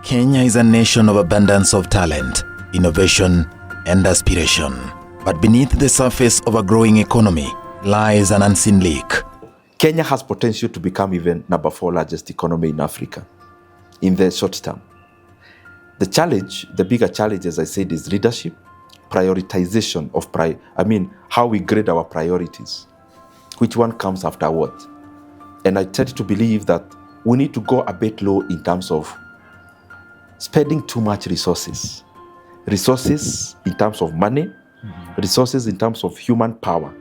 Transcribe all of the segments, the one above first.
Kenya is a nation of abundance of talent, innovation, and aspiration. But beneath the surface of a growing economy lies an unseen leak. Kenya has potential to become even number 4 largest economy in Africa in the short term. The bigger challenge, as I said, is leadership, prioritization of how we grade our priorities. Which one comes after what? And I tend to believe that we need to go a bit low in terms of spending too much resources. Resources in terms of money, resources in terms of human power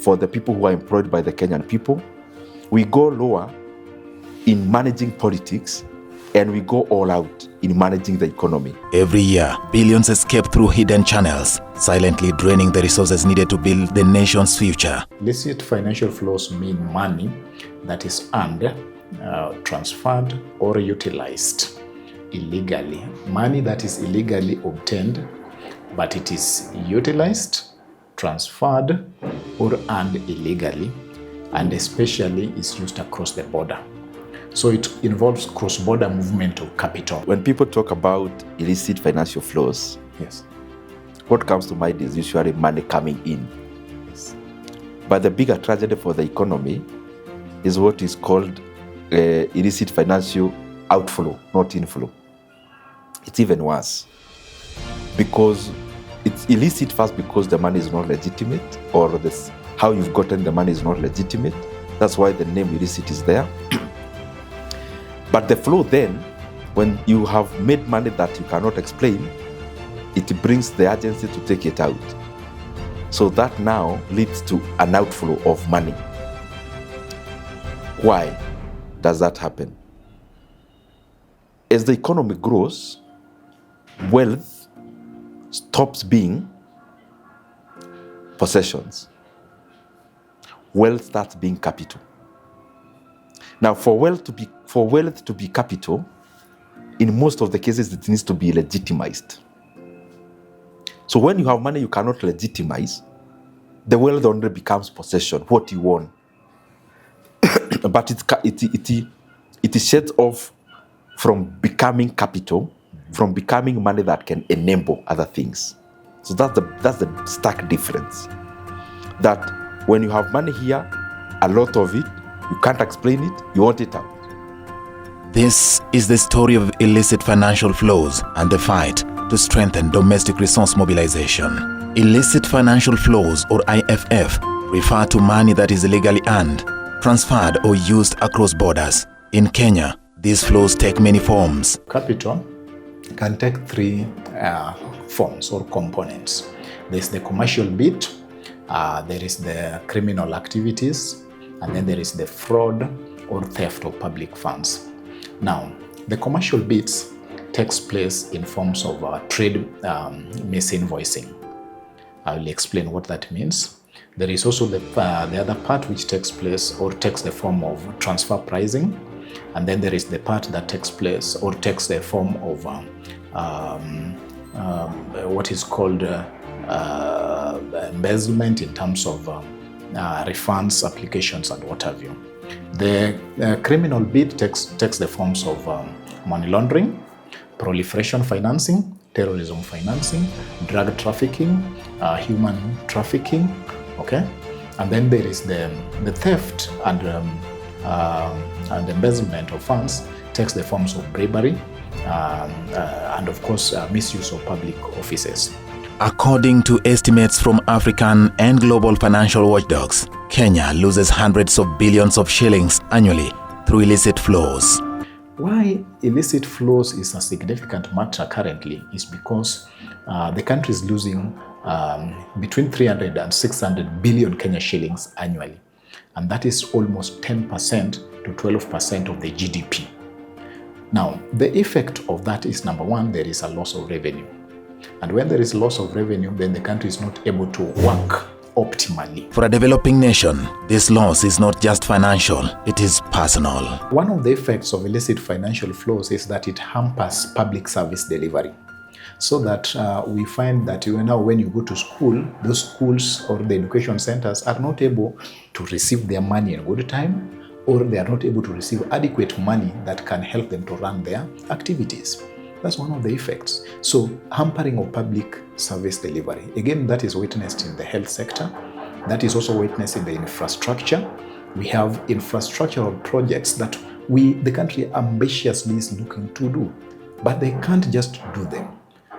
for the people who are employed by the Kenyan people. We go lower in managing politics, and we go all out in managing the economy. Every year, billions escape through hidden channels, silently draining the resources needed to build the nation's future. Illicit financial flows mean money that is earned, transferred, or utilized illegally. Money that is illegally obtained, but it is utilized, transferred, or earned illegally, and especially is used across the border. So it involves cross-border movement of capital. When people talk about illicit financial flows, yes, what comes to mind is usually money coming in. Yes. But the bigger tragedy for the economy is what is called illicit financial outflow, not inflow. It's even worse because it's illicit first because the money is not legitimate, or how you've gotten the money is not legitimate. That's why the name illicit is there. But the flow then, when you have made money that you cannot explain, it brings the urgency to take it out. So that now leads to an outflow of money. Why does that happen? As the economy grows, wealth stops being possessions. Wealth starts being capital. Now, for wealth to be capital, in most of the cases, it needs to be legitimized. So when you have money you cannot legitimize, the wealth only becomes possession, what you own. But it is shut off from becoming capital, from becoming money that can enable other things. So that's the stark difference. That when you have money here, a lot of it, you can't explain it, you want it out. This is the story of illicit financial flows and the fight to strengthen domestic resource mobilization. Illicit financial flows, or IFF, refer to money that is illegally earned, transferred, or used across borders. In Kenya, these flows take many forms. Capital can take 3 forms or components. There's the commercial bit, there is the criminal activities, and then there is the fraud or theft of public funds. Now, the commercial bits takes place in forms of trade misinvoicing. I will explain what that means. There is also the other part which takes place or takes the form of transfer pricing, and then there is the part that takes place or takes the form of what is called embezzlement in terms of refunds, applications, and what have you. The criminal bit takes the forms of money laundering, proliferation financing, terrorism financing, drug trafficking, human trafficking, okay? And then there is the theft and embezzlement of funds takes the forms of bribery and of course misuse of public offices. According to estimates from African and global financial watchdogs, Kenya loses hundreds of billions of shillings annually through illicit flows. Why illicit flows is a significant matter currently is because the country is losing between 300 and 600 billion Kenya shillings annually. And that is almost 10% to 12% of the GDP. Now, the effect of that is, number one, there is a loss of revenue. And when there is loss of revenue, then the country is not able to work optimally. For a developing nation, this loss is not just financial, it is personal. One of the effects of illicit financial flows is that it hampers public service delivery. So that we find that now when you go to school, those schools or the education centers are not able to receive their money in good time, or they are not able to receive adequate money that can help them to run their activities. That's one of the effects. So hampering of public service delivery. Again, that is witnessed in the health sector. That is also witnessed in the infrastructure. We have infrastructural projects that the country ambitiously is looking to do, but they can't just do them.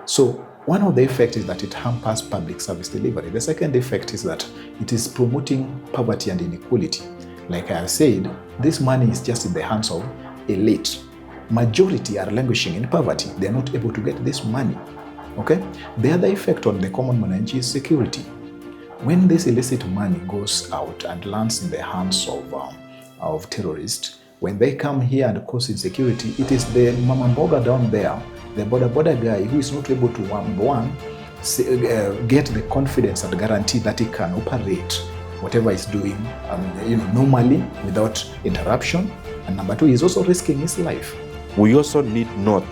So one of the effects is that it hampers public service delivery. The second effect is that it is promoting poverty and inequality. Like I have said, this money is just in the hands of elite. Majority are languishing in poverty. They are not able to get this money. Okay? The other effect on the common mwananchi is security. When this illicit money goes out and lands in the hands of terrorists, when they come here and cause insecurity, it is the mama mboga down there, the border guy, who is not able to get the confidence and guarantee that he can operate whatever he's doing normally without interruption. And number two, he's also risking his life. We also need not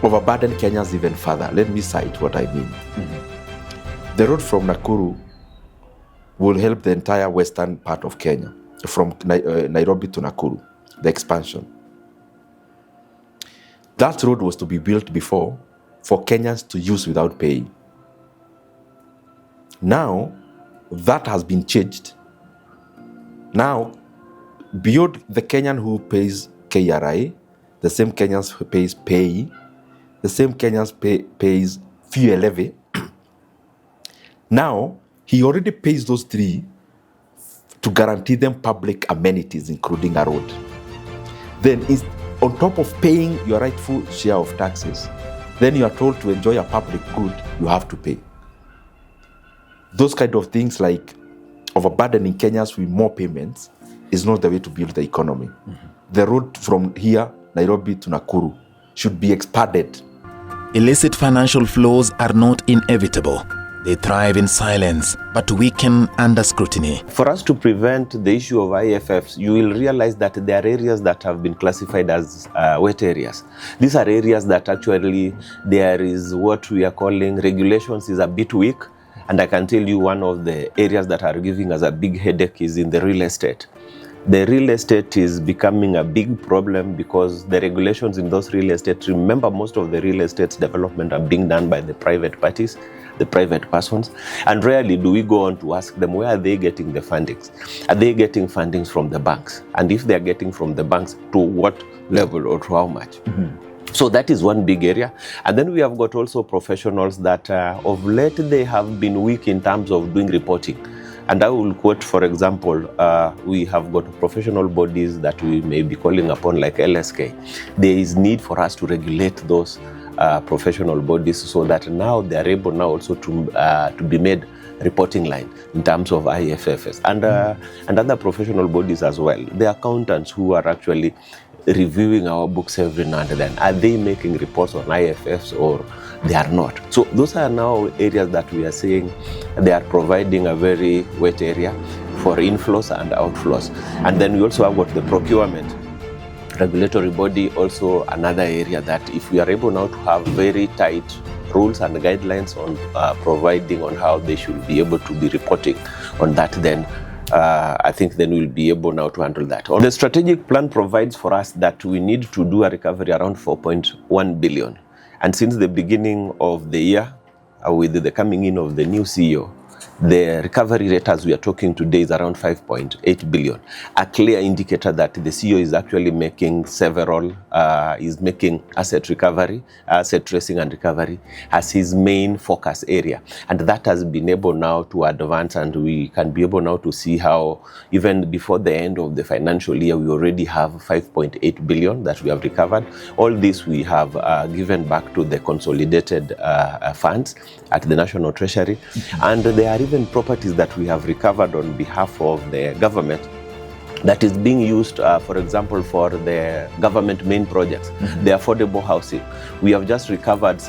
overburden Kenyans even further. Let me cite what I mean. Mm-hmm. The road from Nakuru will help the entire western part of Kenya, from Nairobi to Nakuru, the expansion. That road was to be built before for Kenyans to use without paying. Now, that has been changed. Now, beyond the Kenyan who pays KRI, the same Kenyans who pays pay, the same Kenyans pays fuel levy. Now, he already pays those three to guarantee them public amenities, including a road. Then, on top of paying your rightful share of taxes, then you are told to enjoy a public good, you have to pay. Those kind of things, like overburdening Kenyans with more payments, is not the way to build the economy. Mm-hmm. The road from here, Nairobi to Nakuru, should be expanded. Illicit financial flows are not inevitable. They thrive in silence, but weaken under scrutiny. For us to prevent the issue of IFFs, you will realize that there are areas that have been classified as wet areas. These are areas that actually there is what we are calling regulations is a bit weak. And I can tell you one of the areas that are giving us a big headache is in the real estate. The real estate is becoming a big problem because the regulations in those real estate, remember most of the real estate development are being done by the private parties, the private persons, and rarely do we go on to ask them where are they getting the fundings. Are they getting fundings from the banks? And if they are getting from the banks, to what level or to how much? Mm-hmm. So that is one big area. And then we have got also professionals that of late they have been weak in terms of doing reporting. And I will quote, for example, we have got professional bodies that we may be calling upon like LSK. There is need for us to regulate those professional bodies so that now they are able now also to be made reporting line in terms of IFFs and other professional bodies as well. The accountants who are actually reviewing our books every now and then, are they making reports on IFFs or they are not? So those are now areas that we are saying they are providing a very wet area for inflows and outflows. And then we also have got the procurement regulatory body, also another area that if we are able now to have very tight rules and guidelines on providing on how they should be able to be reporting on that, then I think then we'll be able now to handle that. The strategic plan provides for us that we need to do a recovery around 4.1 billion. And since the beginning of the year, with the coming in of the new CEO, the recovery rate as we are talking today is around 5.8 billion. A clear indicator that the CEO is actually making is making asset recovery, asset tracing and recovery as his main focus area. And that has been able now to advance, and we can be able now to see how even before the end of the financial year, we already have 5.8 billion that we have recovered. All this we have given back to the consolidated funds at the National Treasury. Mm-hmm. And there are even properties that we have recovered on behalf of the government that is being used, for example, for the government main projects, the affordable housing. We have just recovered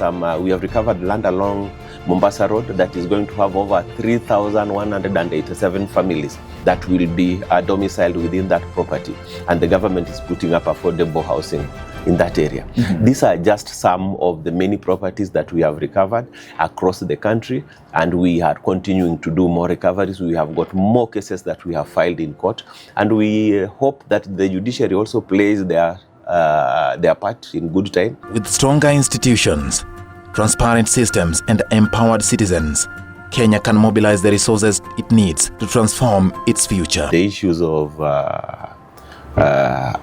we have recovered land along Mombasa Road that is going to have over 3,187 families that will be domiciled within that property. And the government is putting up affordable housing in that area. These are just some of the many properties that we have recovered across the country, and we are continuing to do more recoveries. We have got more cases that we have filed in court, and we hope that the judiciary also plays their part in good time. With stronger institutions, transparent systems and empowered citizens, Kenya can mobilize the resources it needs to transform its future. The issues of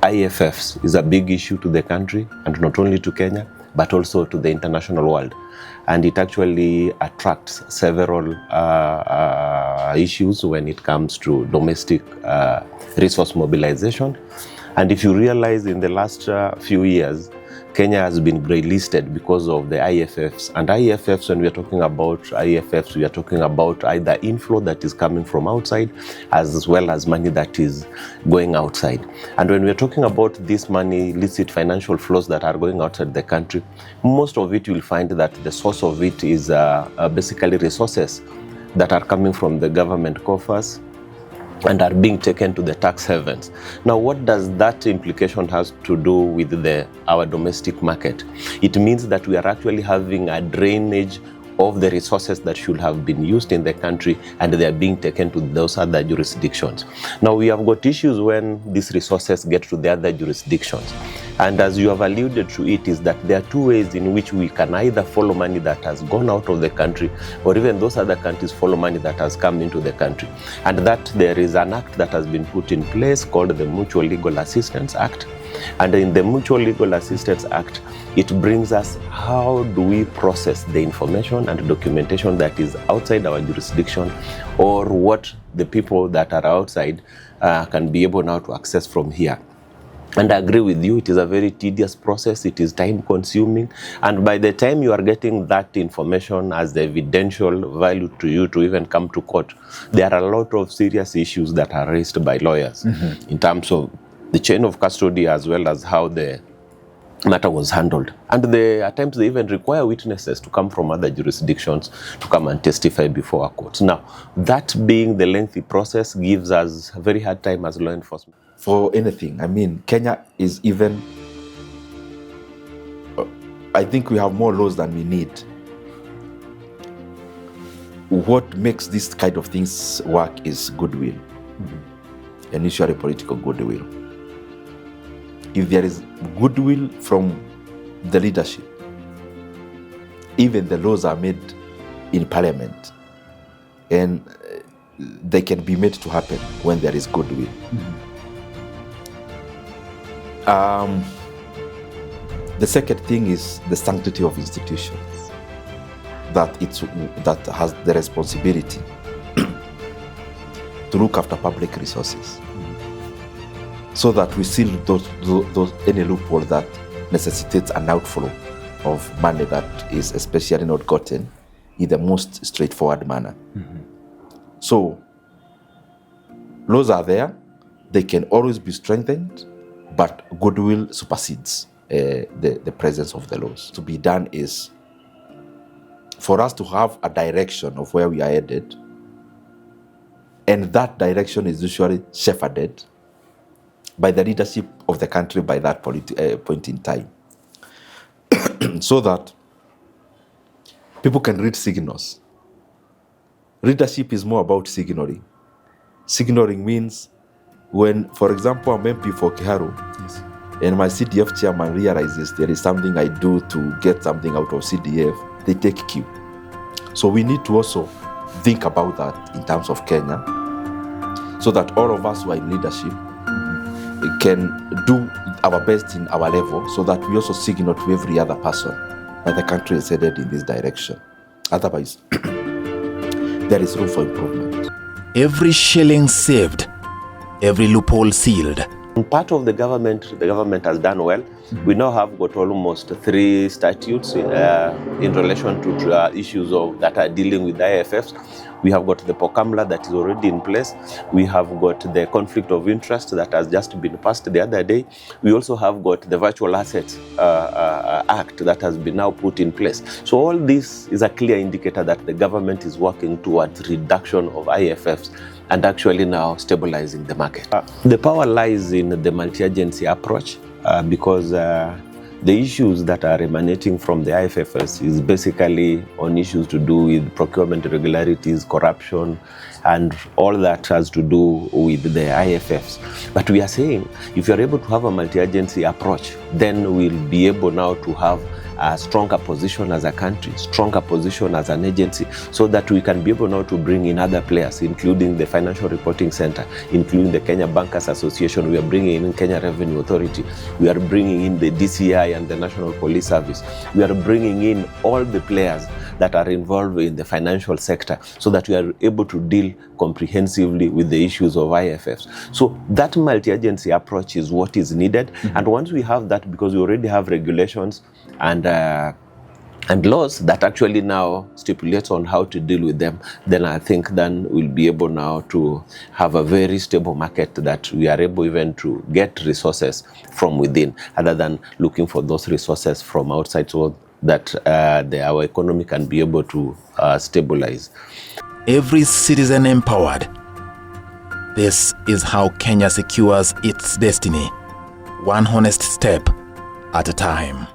IFFs is a big issue to the country, and not only to Kenya, but also to the international world. And it actually attracts several issues when it comes to domestic resource mobilization. And if you realize, in the last few years, Kenya has been grey-listed because of the IFFs. And IFFs, when we are talking about IFFs, we are talking about either inflow that is coming from outside as well as money that is going outside. And when we are talking about this money, illicit financial flows that are going outside the country, most of it you will find that the source of it is basically resources that are coming from the government coffers and are being taken to the tax havens. Now, what does that implication has to do with our domestic market? It means that we are actually having a drainage of the resources that should have been used in the country, and they are being taken to those other jurisdictions. Now, we have got issues when these resources get to the other jurisdictions. And as you have alluded to it, is that there are two ways in which we can either follow money that has gone out of the country, or even those other countries follow money that has come into the country. And that there is an act that has been put in place called the Mutual Legal Assistance Act. And in the Mutual Legal Assistance Act, it brings us how do we process the information and documentation that is outside our jurisdiction, or what the people that are outside can be able now to access from here. And I agree with you, it is a very tedious process, it is time consuming, and by the time you are getting that information as the evidential value to you to even come to court, there are a lot of serious issues that are raised by lawyers in terms of the chain of custody as well as how the matter was handled. And at times they even require witnesses to come from other jurisdictions to come and testify before a court. Now, that being the lengthy process gives us a very hard time as law enforcement. For anything, I mean, Kenya is even, I think we have more laws than we need. What makes this kind of things work is goodwill, and usually political goodwill. If there is goodwill from the leadership, even the laws are made in parliament, and they can be made to happen when there is goodwill. The second thing is the sanctity of institutions, that has the responsibility to look after public resources, so that we seal those any loophole that necessitates an outflow of money that is especially not gotten in the most straightforward manner. So laws are there, they can always be strengthened, but goodwill supersedes the presence of the laws. To be done is for us to have a direction of where we are headed, and that direction is usually shepherded by the leadership of the country by that point in time, so that people can read signals. Leadership is more about signaling. Signaling means when, for example, I'm MP for Kiharu, and my CDF chairman realizes there is something I do to get something out of CDF, they take cue. So we need to also think about that in terms of Kenya, so that all of us who are in leadership can do our best in our level, so that we also signal to every other person that the country is headed in this direction. Otherwise, there is room for improvement. Every shilling saved, every loophole sealed. Part of the government has done well. We now have got almost 3 statutes in relation to issues that are dealing with IFFs. We have got the POCAMLA that is already in place. We have got the conflict of interest that has just been passed the other day. We also have got the Virtual Assets Act that has been now put in place. So all this is a clear indicator that the government is working towards reduction of IFFs and actually now stabilizing the market. The power lies in the multi-agency approach because the issues that are emanating from the IFFs is basically on issues to do with procurement irregularities, corruption, and all that has to do with the IFFs. But we are saying if you're able to have a multi-agency approach, then we'll be able now to have a stronger position as a country, stronger position as an agency, so that we can be able now to bring in other players, including the Financial Reporting Center, including the Kenya Bankers Association. We are bringing in Kenya Revenue Authority. We are bringing in the DCI and the National Police Service. We are bringing in all the players that are involved in the financial sector so that we are able to deal comprehensively with the issues of IFFs. So that multi-agency approach is what is needed. And once we have that, because we already have regulations and laws that actually now stipulates on how to deal with them, then I think then we'll be able now to have a very stable market that we are able even to get resources from within, other than looking for those resources from outside, so that our economy can be able to stabilize. Every citizen empowered. This is how Kenya secures its destiny, one honest step at a time.